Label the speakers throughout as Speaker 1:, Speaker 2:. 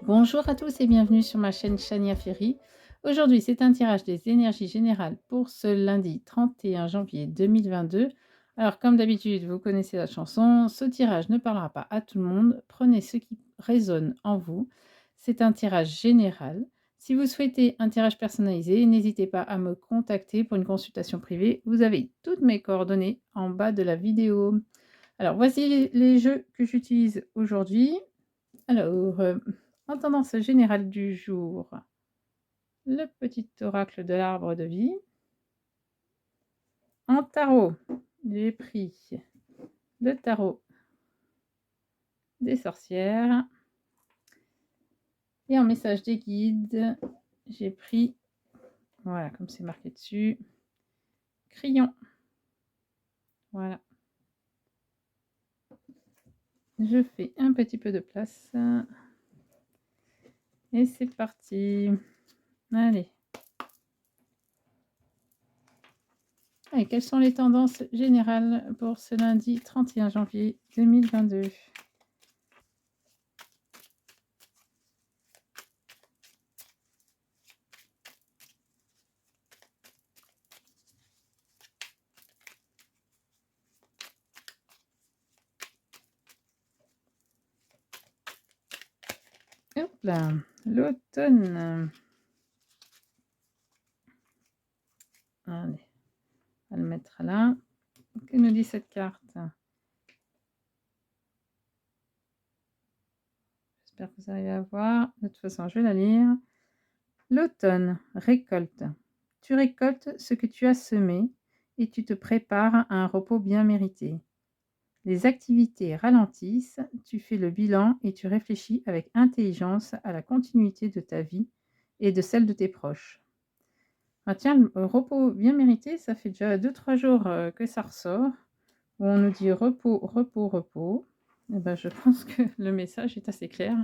Speaker 1: Bonjour à tous et bienvenue sur ma chaîne Chania Ferry. Aujourd'hui, c'est un tirage des énergies générales pour ce lundi 31 janvier 2022. Alors, comme d'habitude, vous connaissez la chanson. Ce tirage ne parlera pas à tout le monde. Prenez ce qui résonne en vous. C'est un tirage général. Si vous souhaitez un tirage personnalisé, n'hésitez pas à me contacter pour une consultation privée. Vous avez toutes mes coordonnées en bas de la vidéo. Alors, voici les jeux que j'utilise aujourd'hui. Alors, en tendance générale du jour, le petit oracle de l'arbre de vie. En tarot, j'ai pris le tarot des sorcières. Et en message des guides, j'ai pris, voilà, comme c'est marqué dessus, crayon. Voilà. Je fais un petit peu de place. Et c'est parti. Allez. Allez, quelles sont les tendances générales pour ce lundi 31 janvier 2022 ? Hop là, l'automne. Allez, on va le mettre là. Que nous dit cette carte? J'espère que vous arrivez à voir. De toute façon, je vais la lire. L'automne, récolte. Tu récoltes ce que tu as semé et tu te prépares à un repos bien mérité. Les activités ralentissent, tu fais le bilan et tu réfléchis avec intelligence à la continuité de ta vie et de celle de tes proches. Ah tiens, le repos bien mérité, ça fait déjà 2-3 jours que ça ressort, où on nous dit repos, repos, repos. Eh ben, je pense que le message est assez clair.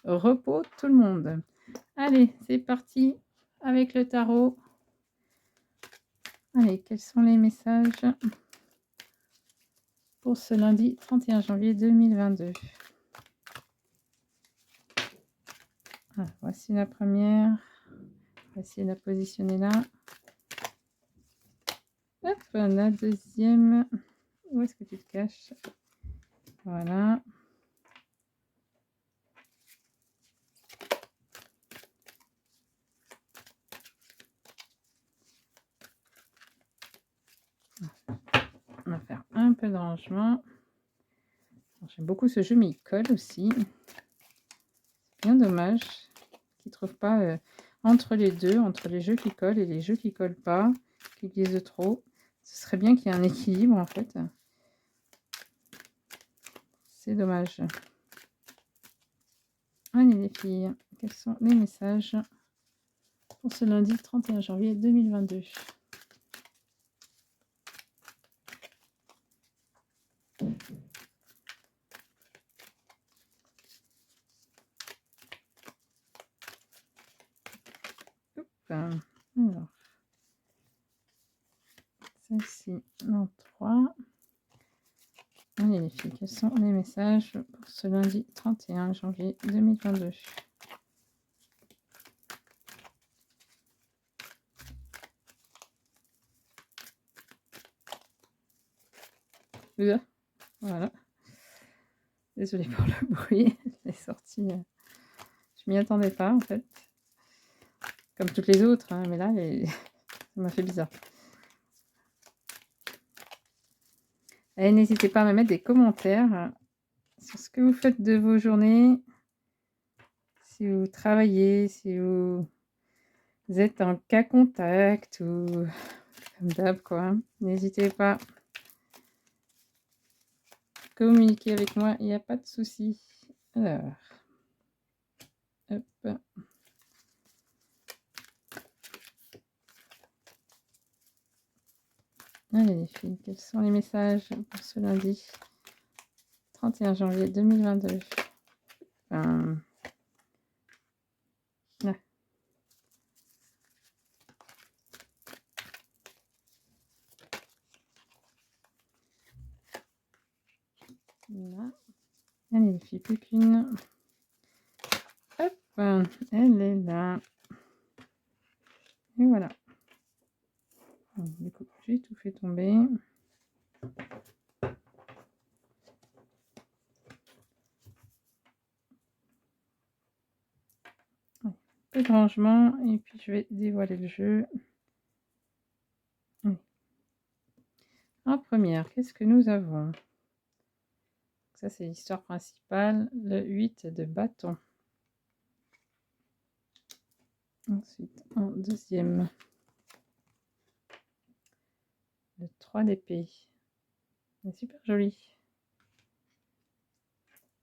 Speaker 1: Repos tout le monde. Allez, c'est parti avec le tarot. Allez, quels sont les messages pour ce lundi 31 janvier 2022? Ah, voici la première. On va essayer de la positionner là. Hop, la deuxième. Où est-ce que tu te caches? Voilà. On va faire un peu de rangement. J'aime beaucoup ce jeu, mais il colle aussi. C'est bien dommage qu'ils ne trouvent pas entre les deux, entre les jeux qui collent et les jeux qui collent pas, qui glissent trop. Ce serait bien qu'il y ait un équilibre en fait. C'est dommage. Allez les filles, quels sont les messages pour ce lundi 31 janvier 2022? Hop. Alors, celle-ci en 3. Allez les filles, quels sont les messages pour ce lundi 31 janvier 2022? Voilà. Désolée pour le bruit. Elle est sortie. Je m'y attendais pas en fait. Comme toutes les autres, hein, mais là, ça m'a fait bizarre. Allez, n'hésitez pas à me mettre des commentaires sur ce que vous faites de vos journées. Si vous travaillez, si vous êtes en cas contact ou comme d'hab quoi. N'hésitez pas à communiquer avec moi, il n'y a pas de souci. Alors, hop. Allez les filles, quels sont les messages pour ce lundi 31 janvier 2022? Là. Là. Allez les filles, plus qu'une. Hop, elle est là. Et voilà. Donc, du coup, j'ai tout fait tomber. Un peu de rangement et puis je vais dévoiler le jeu. En première, qu'est-ce que nous avons? Ça, c'est l'histoire principale, le 8 de bâton. Ensuite, en deuxième, le 3 d'épée. C'est super joli.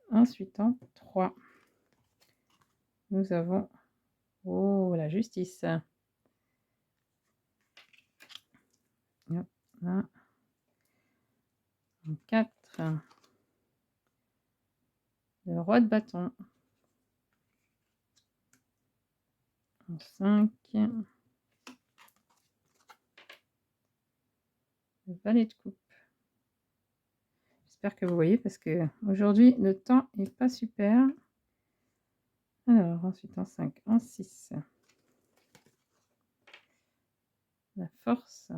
Speaker 1: Ensuite, en 3, nous avons la justice. Hop, là. En 4, le roi de bâton. En 5, le valet de coupe. J'espère que vous voyez parce que aujourd'hui le temps est pas super. Alors ensuite en 5, en 6, la force.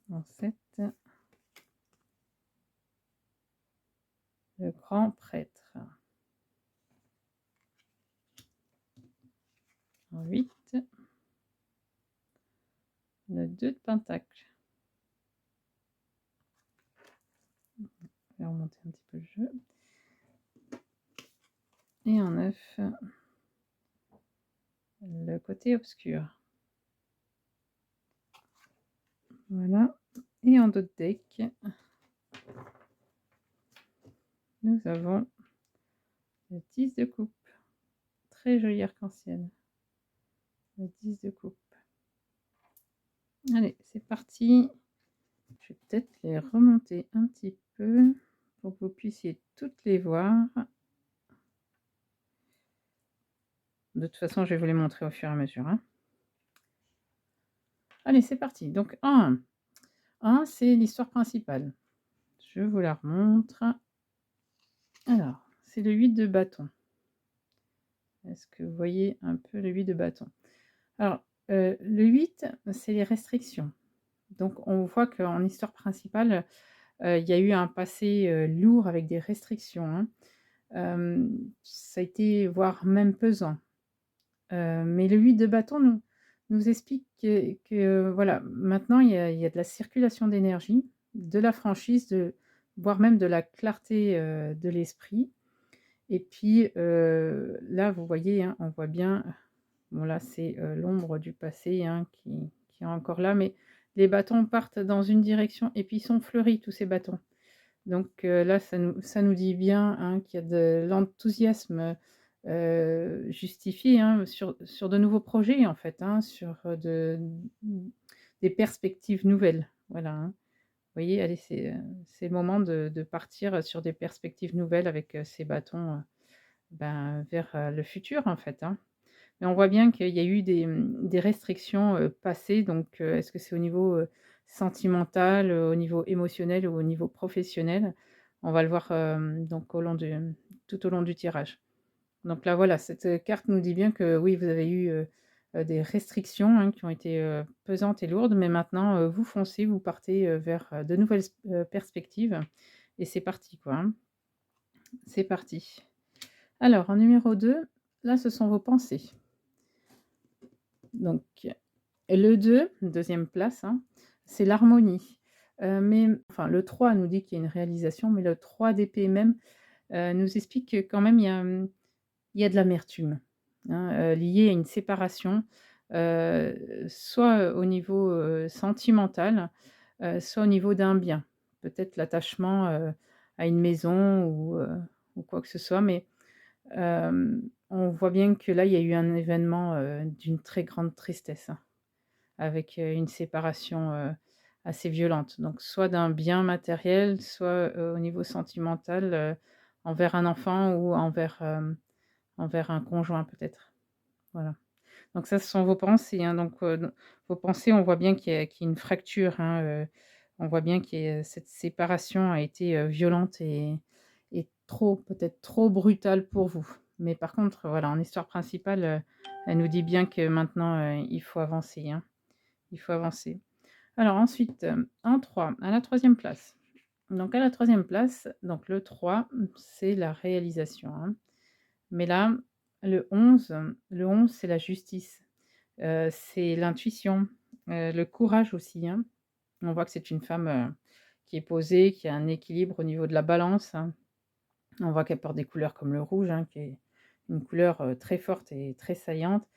Speaker 1: En 7, le grand prêtre. En 8, le 2 de pentacle. Je vais remonter un petit peu le jeu. Et en 9, le côté obscur. Voilà. Et en d'autres decks, nous avons le 10 de coupe. Très joli arc-en-ciel. Le 10 de coupe. Allez, c'est parti. Je vais peut-être les remonter un petit peu pour que vous puissiez toutes les voir. De toute façon, je vais vous les montrer au fur et à mesure. Hein. Allez, c'est parti. Donc, en 1, c'est l'histoire principale. Je vous la remontre. Alors, c'est le 8 de bâton. Est-ce que vous voyez un peu le 8 de bâton? Alors, le 8, c'est les restrictions. Donc, on voit qu'en histoire principale, il y a eu un passé lourd avec des restrictions. Hein. Ça a été, voire même pesant. Mais le 8 de bâton nous explique que voilà, maintenant il y a de la circulation d'énergie, de la franchise, voire même de la clarté de l'esprit. Et puis là, vous voyez, hein, on voit bien, bon là c'est l'ombre du passé hein, qui est encore là, mais les bâtons partent dans une direction et puis ils sont fleuris tous ces bâtons. Donc là, ça nous dit bien hein, qu'il y a de l'enthousiasme justifié hein, sur de nouveaux projets, en fait, hein, sur des perspectives nouvelles. Voilà. Hein. Vous voyez, allez, c'est le moment de partir sur des perspectives nouvelles avec ces bâtons vers le futur, en fait. Hein. Mais on voit bien qu'il y a eu des restrictions passées. Donc, est-ce que c'est au niveau sentimental, au niveau émotionnel ou au niveau professionnel? On va le voir donc tout au long du tirage. Donc là, voilà, cette carte nous dit bien que oui, vous avez eu des restrictions hein, qui ont été pesantes et lourdes, mais maintenant, vous foncez, vous partez vers de nouvelles perspectives. Et c'est parti, quoi. Hein. C'est parti. Alors, en numéro 2, là, ce sont vos pensées. Donc, le 2, deuxième place, hein, c'est l'harmonie. Mais enfin, le 3 nous dit qu'il y a une réalisation, mais le 3 d'épée même nous explique que quand même il y a de l'amertume hein, liée à une séparation, soit au niveau sentimental, soit au niveau d'un bien. Peut-être l'attachement à une maison ou quoi que ce soit, mais on voit bien que là, il y a eu un événement d'une très grande tristesse. Hein avec une séparation assez violente. Donc soit d'un bien matériel, soit au niveau sentimental, envers un enfant ou envers un conjoint peut-être. Voilà. Donc ça, ce sont vos pensées, hein. Donc vos pensées, on voit bien qu'il y a une fracture, hein, on voit bien que cette séparation a été violente est trop peut-être trop brutale pour vous. Mais par contre, voilà, en histoire principale, elle nous dit bien que maintenant, il faut avancer, hein. Il faut avancer. Alors ensuite, en 3, à la troisième place. Donc à la troisième place, donc le 3, c'est la réalisation, hein. Mais là, le 11, c'est la justice, c'est l'intuition, le courage aussi, hein. On voit que c'est une femme, qui est posée, qui a un équilibre au niveau de la balance, hein. On voit qu'elle porte des couleurs comme le rouge, hein, qui est une couleur, très forte et très saillante.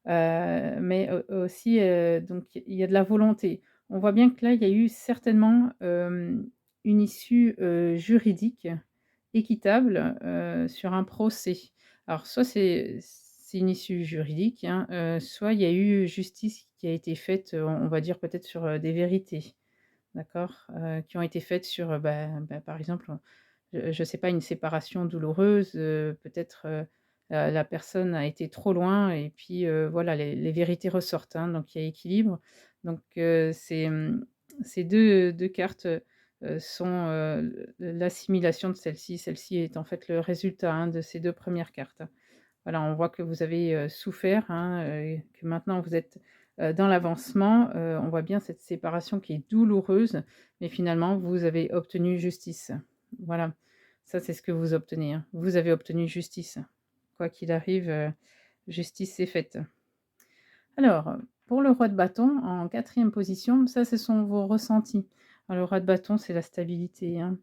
Speaker 1: Mais aussi, donc il y a de la volonté. On voit bien que là, il y a eu certainement, une issue, juridique équitable, sur un procès. Alors soit c'est une issue juridique, hein, soit il y a eu justice qui a été faite, on va dire peut-être sur, des vérités, d'accord? Qui ont été faites sur, par exemple, je sais pas, une séparation douloureuse, peut-être, la personne a été trop loin et puis, voilà, les vérités ressortent, hein, donc il y a équilibre. Donc ces 2 cartes, sont, l'assimilation de celle-ci. Celle-ci est en fait le résultat, hein, de ces 2 premières cartes. Voilà, on voit que vous avez, souffert, hein, que maintenant vous êtes, dans l'avancement. On voit bien cette séparation qui est douloureuse, mais finalement vous avez obtenu justice. Voilà, ça c'est ce que vous obtenez, hein. Vous avez obtenu justice. Quoi qu'il arrive, justice est faite. Alors, pour le roi de bâton en quatrième position, ça ce sont vos ressentis. Alors le roi de bâton, c'est la stabilité, hein.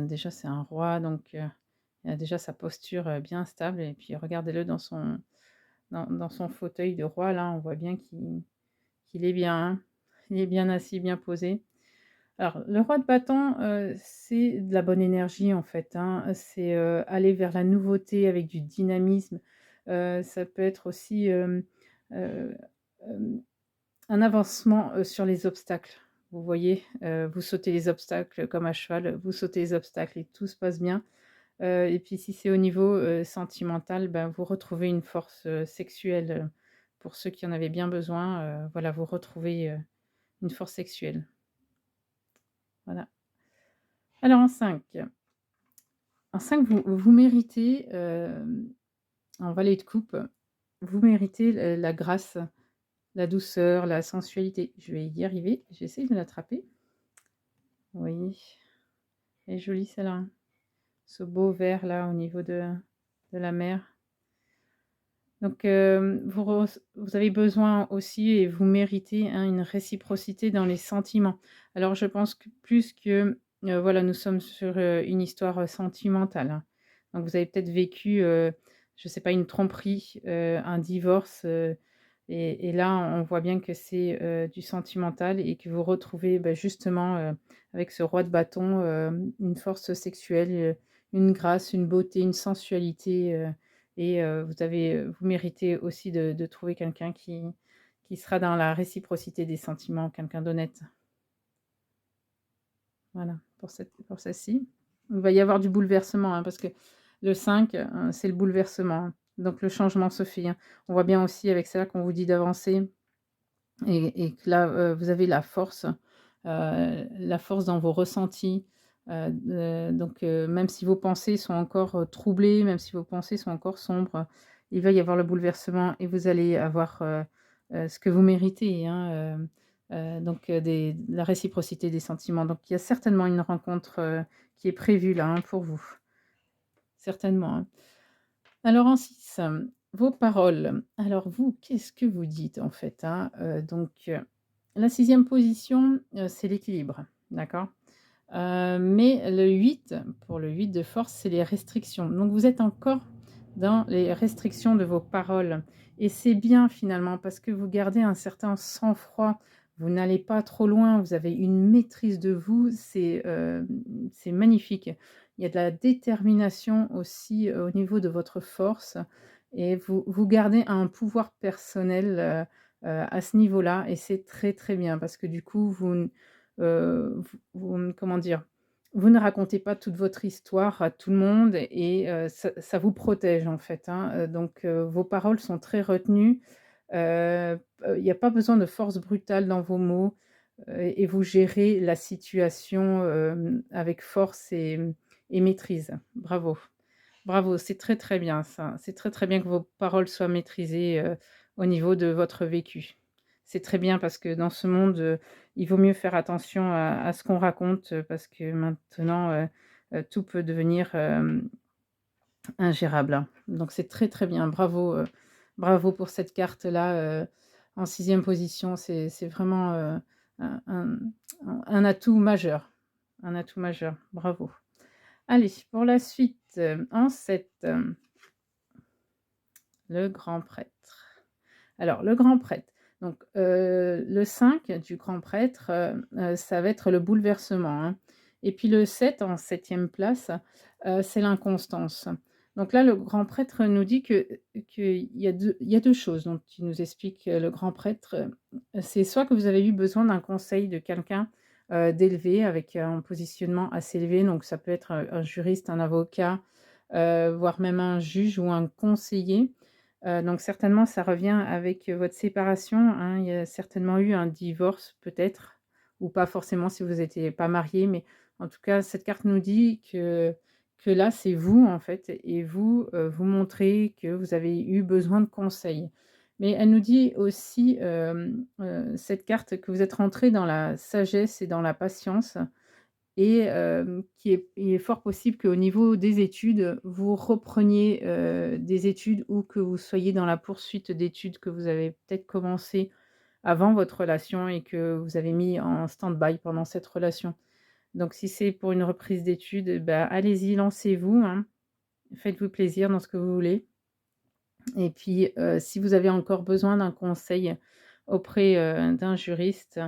Speaker 1: Déjà c'est un roi donc il a déjà sa posture, bien stable et puis regardez-le dans son fauteuil de roi là, on voit bien qu'il est bien, hein. Il est bien assis, bien posé. Alors le roi de bâton, c'est de la bonne énergie en fait, hein. C'est, aller vers la nouveauté avec du dynamisme. Ça peut être aussi, heu, hem, un avancement, sur les obstacles. Vous voyez? Vous sautez les obstacles comme à cheval, vous sautez les obstacles et tout se passe bien. Et puis si c'est au niveau, sentimental, ben, vous retrouvez une force, sexuelle, pour ceux qui en avaient bien besoin, voilà, vous retrouvez, une force sexuelle. Voilà. Alors en cinq vous méritez, en valet de coupe, vous méritez, la grâce, la douceur, la sensualité. Je vais y arriver, j'essaie de l'attraper. Oui, elle est jolie celle-là, hein. Ce beau vert là au niveau de la mer. Donc, vous avez besoin aussi et vous méritez, hein, une réciprocité dans les sentiments. Alors je pense que plus que, voilà, nous sommes sur, une histoire, sentimentale, hein. Donc vous avez peut-être vécu, je ne sais pas, une tromperie, un divorce, et là on voit bien que c'est, du sentimental et que vous retrouvez, bah, justement, avec ce roi de bâton, une force sexuelle, une grâce, une beauté, une sensualité, et vous méritez aussi de trouver quelqu'un qui sera dans la réciprocité des sentiments, quelqu'un d'honnête. Voilà, pour celle-ci. Il va y avoir du bouleversement, hein, parce que le 5, c'est le bouleversement, hein, donc le changement se fait, hein. On voit bien aussi avec ça qu'on vous dit d'avancer et que là, vous avez la force dans vos ressentis, donc même si vos pensées sont encore, troublées, même si vos pensées sont encore sombres, il va y avoir le bouleversement et vous allez avoir, ce que vous méritez, hein, donc la réciprocité des sentiments. Donc il y a certainement une rencontre, qui est prévue là, hein, pour vous. Certainement, hein. Alors en 6, vos paroles. Alors vous, qu'est-ce que vous dites en fait, hein? La sixième position, c'est l'équilibre, d'accord? Mais le 8, pour le 8 de force, c'est les restrictions. Donc vous êtes encore dans les restrictions de vos paroles et c'est bien finalement parce que vous gardez un certain sang-froid. Vous n'allez pas trop loin, vous avez une maîtrise de vous, c'est magnifique. Il y a de la détermination aussi, au niveau de votre force et vous gardez un pouvoir personnel, à ce niveau-là et c'est très, très bien parce que du coup comment dire? Vous ne racontez pas toute votre histoire à tout le monde et ça vous protège en fait, hein, vos paroles sont très retenues, il y a pas besoin de force brutale dans vos mots, et vous gérez la situation, avec force et maîtrise. Bravo. Bravo, c'est très, très bien ça. C'est très, très bien que vos paroles soient maîtrisées, au niveau de votre vécu. C'est très bien parce que dans ce monde, il vaut mieux faire attention à ce qu'on raconte, parce que maintenant, tout peut devenir, ingérable, hein. Donc c'est très, très bien. Bravo, bravo pour cette carte-là, en sixième position. C'est vraiment, un atout majeur. Un atout majeur. Bravo. Allez, pour la suite, en 7, le grand prêtre. Alors le grand prêtre, donc le 5 du grand prêtre, ça va être le bouleversement, hein, et puis le 7 en septième place, c'est l'inconstance. Donc là, le grand prêtre nous dit qu'il y a 2 choses dont il nous explique, le grand prêtre, c'est soit que vous avez eu besoin d'un conseil de quelqu'un, d'élevé avec un positionnement assez élevé, donc ça peut être, un juriste, un avocat, voire même un juge ou un conseiller. Donc certainement, ça revient avec, votre séparation, hein. Il y a certainement eu un divorce peut-être ou pas forcément si vous étiez pas mariés, mais en tout cas, cette carte nous dit que là, c'est vous, en fait et vous, vous montrez que vous avez eu besoin de conseils. Mais elle nous dit aussi, cette carte, que vous êtes rentrés dans la sagesse et dans la patience et il est fort possible qu'au niveau des études, vous repreniez, des études ou que vous soyez dans la poursuite d'études que vous avez peut-être commencé avant votre relation et que vous avez mis en stand-by pendant cette relation. Donc si c'est pour une reprise d'études, bah, allez-y, lancez-vous, hein. Faites-vous plaisir dans ce que vous voulez et puis, si vous avez encore besoin d'un conseil auprès, d'un juriste,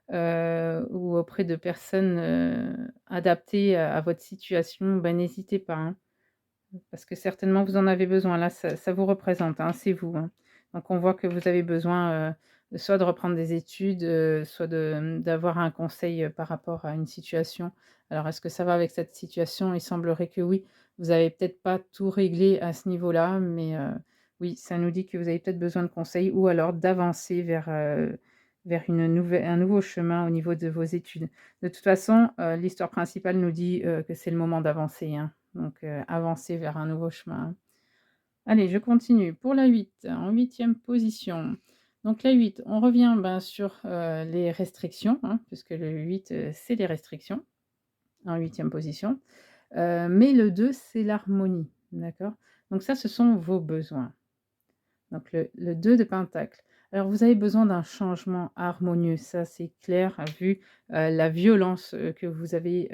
Speaker 1: ou auprès de personnes, adaptées à votre situation, bah, n'hésitez pas, hein, parce que certainement vous en avez besoin. Là, ça vous représente, hein, c'est vous, hein. Donc on voit que vous avez besoin, soit de reprendre des études, soit d'avoir un conseil, par rapport à une situation. Alors est-ce que ça va avec cette situation? Il semblerait que oui. Vous avez peut-être pas tout réglé à ce niveau-là, mais oui, ça nous dit que vous avez peut-être besoin de conseils ou alors d'avancer vers un nouveau chemin au niveau de vos études. De toute façon, l'histoire principale nous dit, que c'est le moment d'avancer, hein. Donc avancer vers un nouveau chemin. Allez, je continue. Pour la 8, en huitième position. Donc la 8, on revient, ben, sur, les restrictions, hein, puisque le 8, c'est les restrictions, en huitième position. Mais le 2, c'est l'harmonie, d'accord? Donc ça, ce sont vos besoins. Donc le 2 de pentacle. Alors vous avez besoin d'un changement harmonieux, ça c'est clair, vu, la violence, que vous avez,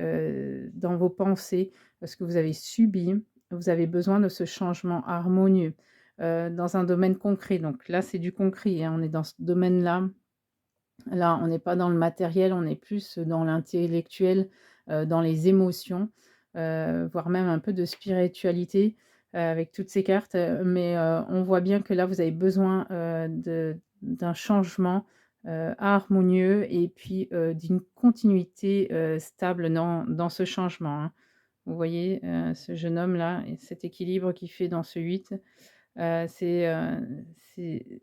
Speaker 1: dans vos pensées, ce que vous avez subi. Vous avez besoin de ce changement harmonieux, dans un domaine concret. Donc là, c'est du concret, hein, on est dans ce domaine-là. Là, on n'est pas dans le matériel, on est plus dans l'intellectuel, dans les émotions, voire même un peu de spiritualité, avec toutes ces cartes, mais on voit bien que là, vous avez besoin, d'un changement, harmonieux et puis, d'une continuité, stable dans ce changement, hein. Vous voyez, ce jeune homme-là et cet équilibre qu'il fait dans ce 8. C'est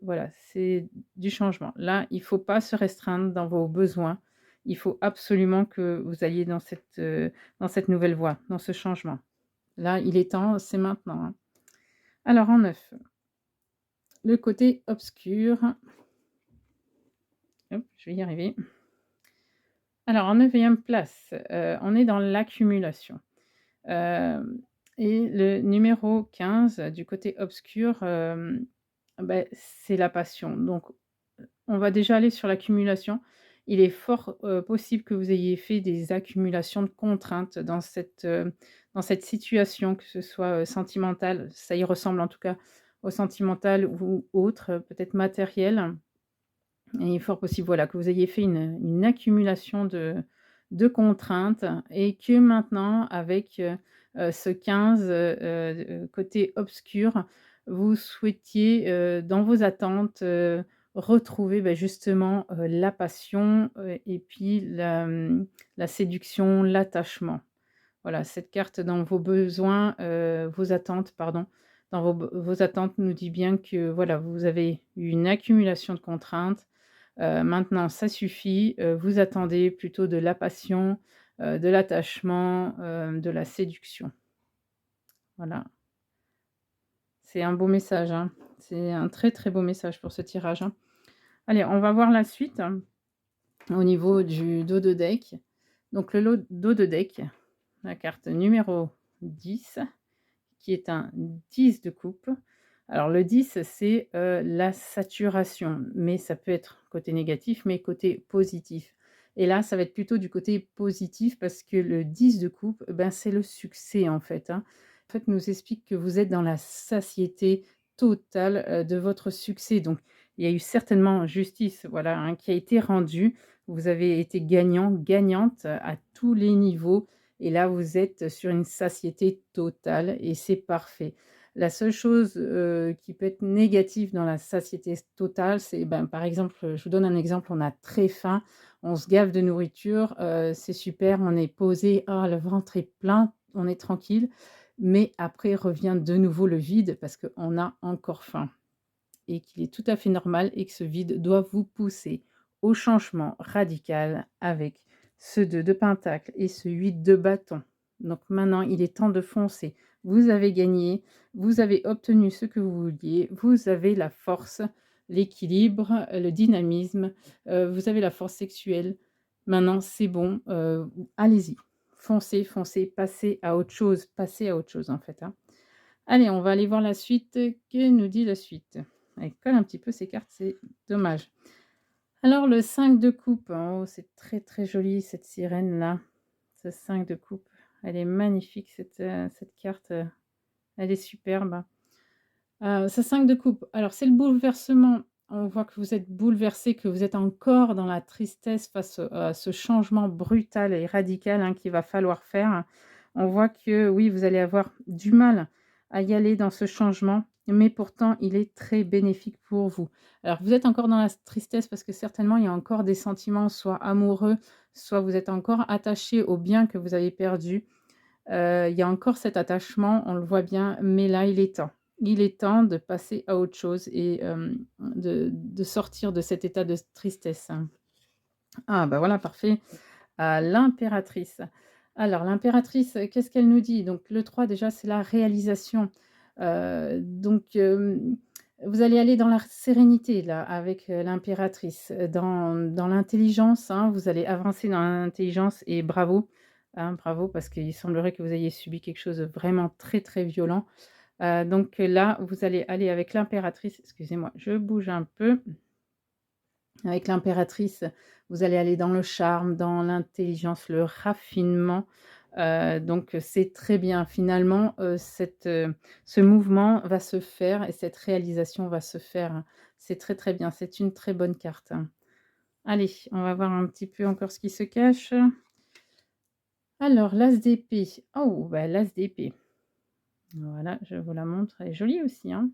Speaker 1: voilà, c'est du changement. Là, il faut pas se restreindre dans vos besoins. Il faut absolument que vous alliez dans cette nouvelle voie, dans ce changement. Là, il est temps, c'est maintenant, hein. Alors en 9, le côté obscur. Hop, je vais y arriver. Alors en neuvième place, on est dans l'accumulation. Hem et le numéro 15 du côté obscur, c'est la passion. Donc on va déjà aller sur l'accumulation. Il est fort, possible que vous ayez fait des accumulations de contraintes dans cette situation, que ce soit, sentimentale, ça y ressemble en tout cas au sentimental ou autre, peut-être matériel. Et il est fort possible, voilà, que vous ayez fait une accumulation de contraintes et que maintenant avec, ce 15, côté obscur, vous souhaitiez, dans vos attentes, retrouver, justement, la passion, et puis la séduction, l'attachement. Voilà, cette carte dans vos besoins, vos attentes, pardon, dans vos attentes nous dit bien que, voilà, vous avez eu une accumulation de contraintes, Maintenant ça suffit, vous attendez plutôt de la passion, de l'attachement, de la séduction. Voilà, c'est un beau message, hein. C'est un très, très beau message pour ce tirage, hein. Allez, on va voir la suite, hein, au niveau du dos de deck. Donc dos de deck, la carte numéro 10, qui est un 10 de coupe. Alors le 10, c'est, la saturation, mais ça peut être côté négatif, mais côté positif. Et là, ça va être plutôt du côté positif parce que le 10 de coupe, ben, c'est le succès, en fait, hein. En fait, nous explique que vous êtes dans la satiété totale, de votre succès. Donc il y a eu certainement justice, voilà, hein, qui a été rendue. Vous avez été gagnant, gagnante à tous les niveaux et là, vous êtes sur une satiété totale et c'est parfait. La seule chose, qui peut être négative dans la satiété totale, c'est, ben, par exemple, je vous donne un exemple, on a très faim, on se gave de nourriture, c'est super, on est posé, ah, le ventre est plein, on est tranquille, mais après revient de nouveau le vide parce qu'on a encore faim et qu'il est tout à fait normal et que ce vide doit vous pousser au changement radical avec ce 2 de pentacle et ce 8 de bâton. Donc maintenant, il est temps de foncer. Vous avez gagné, vous avez obtenu ce que vous vouliez, vous avez la force, l'équilibre, le dynamisme, vous avez la force sexuelle. Maintenant, c'est bon, allez-y, foncez, foncez, passez à autre chose en fait, hein. Allez, on va aller voir la suite. Que nous dit la suite? Elle colle un petit peu ces cartes, c'est dommage. Alors le 5 de coupe, oh, c'est très, très joli cette sirène-là. Ce 5 de coupe, elle est magnifique cette carte, elle est superbe. Ce 5 de coupe, alors c'est le bouleversement. On voit que vous êtes bouleversé, que vous êtes encore dans la tristesse face, à ce changement brutal et radical, hein, qu'il va falloir faire. On voit que oui, vous allez avoir du mal à y aller dans ce changement, mais pourtant il est très bénéfique pour vous. Alors vous êtes encore dans la tristesse parce que certainement il y a encore des sentiments, soit amoureux, soit vous êtes encore attaché au bien que vous avez perdu. Il y a encore cet attachement, on le voit bien, mais là, il est temps. Il est temps de passer à autre chose et de sortir de cet état de tristesse. Ah bah, voilà, parfait. L'impératrice. Alors l'impératrice, qu'est-ce qu'elle nous dit? Donc le 3 déjà, c'est la réalisation. Vous allez aller dans la sérénité là avec, l'impératrice, dans l'intelligence, hein, vous allez avancer dans l'intelligence et bravo, hein, bravo parce qu'il semblerait que vous ayez subi quelque chose de vraiment très, très violent. Donc là, vous allez aller avec l'impératrice excusez-moi, je bouge un peu. Avec l'impératrice, vous allez aller dans le charme, dans l'intelligence, le raffinement, donc c'est très bien. Finalement, ce mouvement va se faire et cette réalisation va se faire. C'est très, très bien. C'est une très bonne carte. Allez, on va voir un petit peu encore ce qui se cache. Alors l'as d'épée. Oh, bah, l'as d'épée. Voilà, je vous la montre. Elle est jolie aussi, hein.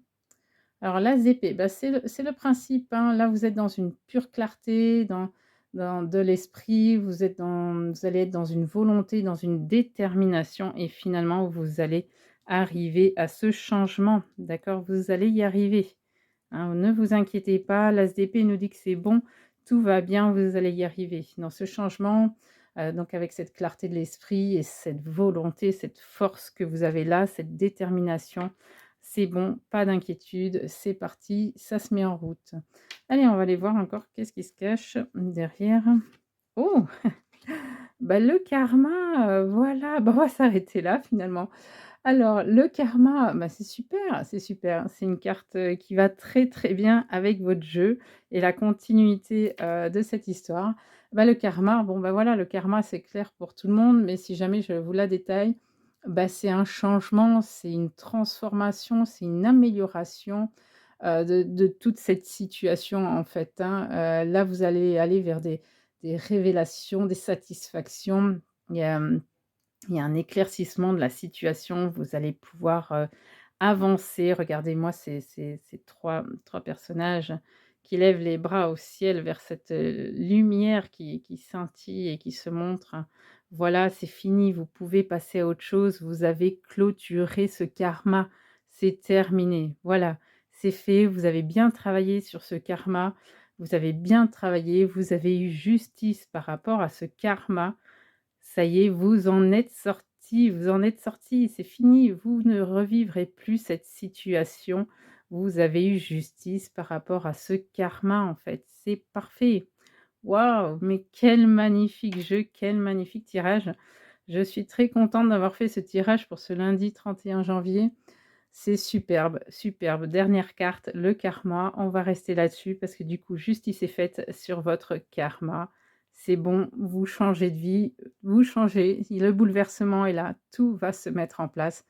Speaker 1: Alors l'as d'épée, bah, c'est le principe, hein. Là, vous êtes dans une pure clarté, dans de l'esprit, vous allez être dans une volonté, dans une détermination et finalement, vous allez arriver à ce changement, d'accord? Vous allez y arriver, hein. Ne vous inquiétez pas, l'as d'épée nous dit que c'est bon, tout va bien, vous allez y arriver. Dans ce changement, donc avec cette clarté de l'esprit et cette volonté, cette force que vous avez là, cette détermination, c'est bon, pas d'inquiétude, c'est parti, ça se met en route. Allez, on va aller voir encore qu'est-ce qui se cache derrière. Oh! Bah, le karma, voilà, bah, on va s'arrêter là finalement. Alors le karma, bah, c'est super, c'est super. C'est une carte, qui va très, très bien avec votre jeu et la continuité, de cette histoire. Bah, le karma, bon, bah, voilà, le karma, c'est clair pour tout le monde, mais si jamais je vous la détaille, bah, c'est un changement, c'est une transformation, c'est une amélioration, de toute cette situation, en fait, hein. Là, vous allez aller vers des révélations, des satisfactions. Il y a, il y a un éclaircissement de la situation, vous allez pouvoir, avancer. Regardez-moi ces 3 personnages qui lèvent les bras au ciel vers cette, lumière qui scintille et qui se montre. Voilà, c'est fini, vous pouvez passer à autre chose, vous avez clôturé ce karma, c'est terminé. Voilà, c'est fait, vous avez bien travaillé sur ce karma. vous avez bien travaillé, vous avez eu justice par rapport à ce karma. Ça y est, vous en êtes sortis, c'est fini, vous ne revivrez plus cette situation. Vous avez eu justice par rapport à ce karma, en fait. C'est parfait. Waouh, mais quel magnifique jeu, quel magnifique tirage. Je suis très contente d'avoir fait ce tirage pour ce lundi 31 janvier. C'est superbe, superbe. Dernière carte, le karma. On va rester là-dessus parce que du coup, justice est faite sur votre karma. C'est bon, vous changez de vie, vous changez, le bouleversement est là, tout va se mettre en place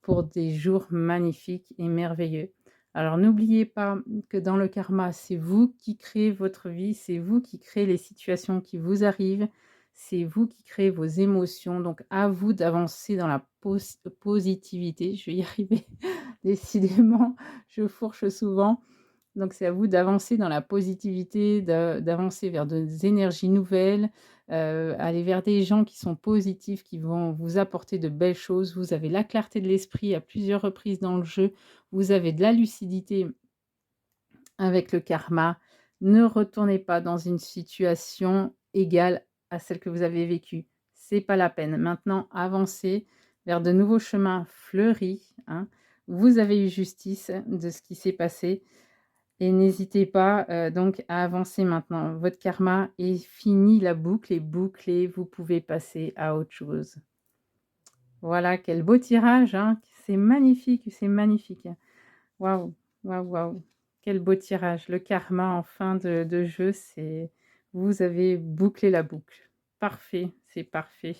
Speaker 1: pour des jours magnifiques et merveilleux. Alors n'oubliez pas que dans le karma, c'est vous qui créez votre vie, c'est vous qui créez les situations qui vous arrivent, c'est vous qui créez vos émotions. Donc à vous d'avancer dans la positivité. Je vais y arriver. Décidément, je fourche souvent. Donc c'est à vous d'avancer dans la positivité, d'avancer vers des énergies nouvelles, aller vers des gens qui sont positifs, qui vont vous apporter de belles choses. Vous avez la clarté de l'esprit à plusieurs reprises dans le jeu. Vous avez de la lucidité avec le karma. Ne retournez pas dans une situation égale à celle que vous avez vécue. C'est pas la peine. Maintenant, avancez vers de nouveaux chemins fleuris, hein. Vous avez eu justice de ce qui s'est passé. Et n'hésitez pas, donc à avancer maintenant. Votre karma est fini, la boucle est bouclée, vous pouvez passer à autre chose. Voilà, quel beau tirage, hein. C'est magnifique, c'est magnifique. Waouh, waouh, waouh. Quel beau tirage. Le karma en fin de jeu, c'est vous avez bouclé la boucle. Parfait, c'est parfait.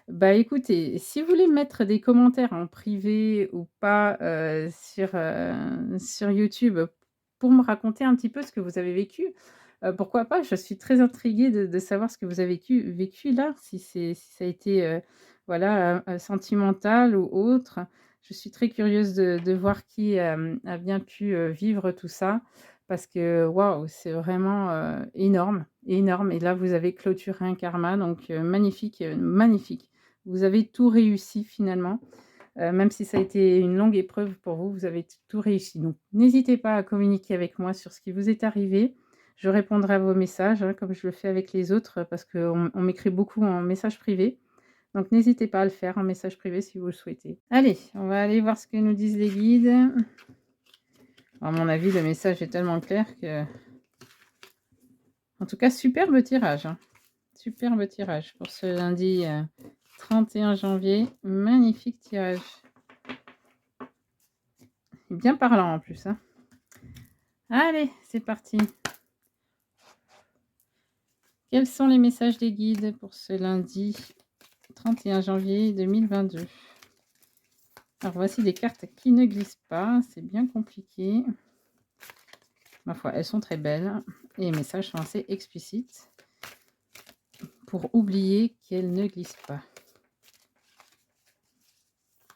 Speaker 1: Bah, écoutez, si vous voulez mettre des commentaires en privé ou pas, sur YouTube pour me raconter un petit peu ce que vous avez vécu, pourquoi pas? Je suis très intriguée de savoir ce que vous avez vécu là, si ça a été, voilà, sentimental ou autre. Je suis très curieuse de voir qui, a bien pu, vivre tout ça parce que waouh, c'est vraiment, énorme, énorme et là vous avez clôturé un karma donc magnifique, magnifique. Vous avez tout réussi finalement, même si ça a été une longue épreuve pour vous, vous avez tout réussi. Donc n'hésitez pas à communiquer avec moi sur ce qui vous est arrivé. Je répondrai à vos messages, hein, comme je le fais avec les autres, parce qu'on m'écrit beaucoup en message privé. Donc n'hésitez pas à le faire en message privé si vous le souhaitez. Allez, on va aller voir ce que nous disent les guides. À mon avis, le message est tellement clair que... En tout cas, superbe tirage, hein. Superbe tirage pour ce lundi 31 janvier. Magnifique tirage. Bien parlant en plus, hein. Allez, c'est parti. Quels sont les messages des guides pour ce lundi 31 janvier 2022? Alors voici des cartes qui ne glissent pas, c'est bien compliqué. Ma foi, elles sont très belles et les messages sont assez explicites pour oublier qu'elles ne glissent pas.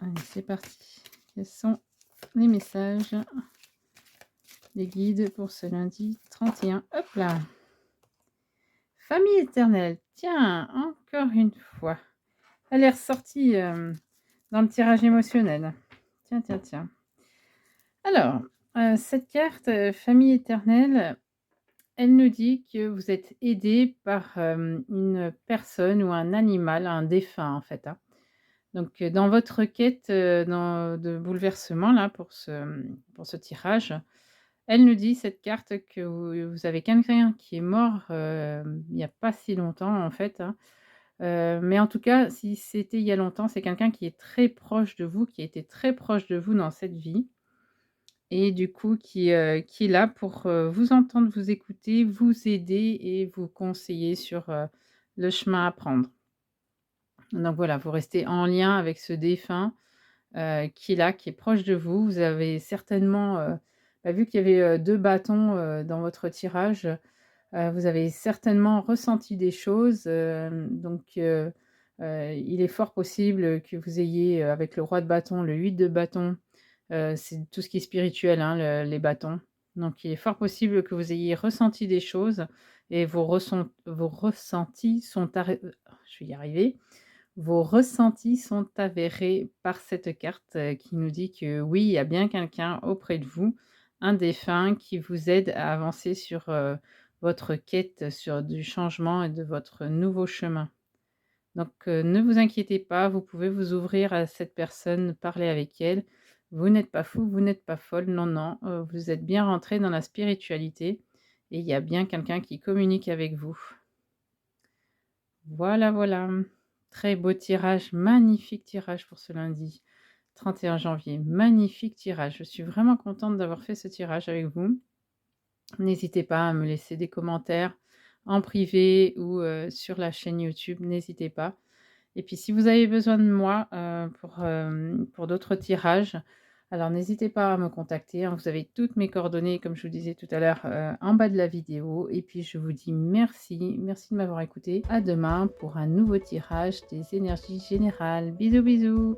Speaker 1: Allez, c'est parti. Quels sont les messages des guides pour ce lundi 31? Hop là! Famille éternelle. Tiens, encore une fois. Elle est ressortie dans le tirage émotionnel. Tiens, tiens, tiens. Alors, cette carte, famille éternelle, elle nous dit que vous êtes aidé par une personne ou un animal, un défunt en fait, hein. Donc, dans votre quête de bouleversement, là, pour ce tirage, elle nous dit, cette carte, que vous avez quelqu'un qui est mort il n'y a pas si longtemps, en fait, hein. Mais en tout cas, si c'était il y a longtemps, c'est quelqu'un qui est très proche de vous, qui a été très proche de vous dans cette vie et du coup qui est là pour, vous entendre, vous écouter, vous aider et vous conseiller sur, le chemin à prendre. Donc voilà, vous restez en lien avec ce défunt, qui est là, qui est proche de vous. Vous avez certainement, bah, vu qu'il y avait, 2 bâtons, dans votre tirage, vous avez certainement ressenti des choses, donc il est fort possible que vous ayez, avec le roi de bâton, le 8 de bâton, c'est tout ce qui est spirituel, hein, les bâtons. Donc il est fort possible que vous ayez ressenti des choses et vos ressentis sont je vais y arriver. Vos ressentis sont avérés par cette carte, qui nous dit que oui, il y a bien quelqu'un auprès de vous, un défunt qui vous aide à avancer sur, votre quête, sur du changement et de votre nouveau chemin. Donc, ne vous inquiétez pas, vous pouvez vous ouvrir à cette personne, parler avec elle. Vous n'êtes pas fou, vous n'êtes pas folle, non, non, vous êtes bien rentré dans la spiritualité et il y a bien quelqu'un qui communique avec vous. Voilà, voilà. Très beau tirage, magnifique tirage pour ce lundi 31 janvier. Magnifique tirage. Je suis vraiment contente d'avoir fait ce tirage avec vous. N'hésitez pas à me laisser des commentaires en privé ou sur la chaîne YouTube, n'hésitez pas. Et puis si vous avez besoin de moi, pour d'autres tirages, alors n'hésitez pas à me contacter, hein. Vous avez toutes mes coordonnées, comme je vous disais tout à l'heure, en bas de la vidéo. Et puis je vous dis merci, merci de m'avoir écouté. À demain pour un nouveau tirage des énergies générales. Bisous, bisous.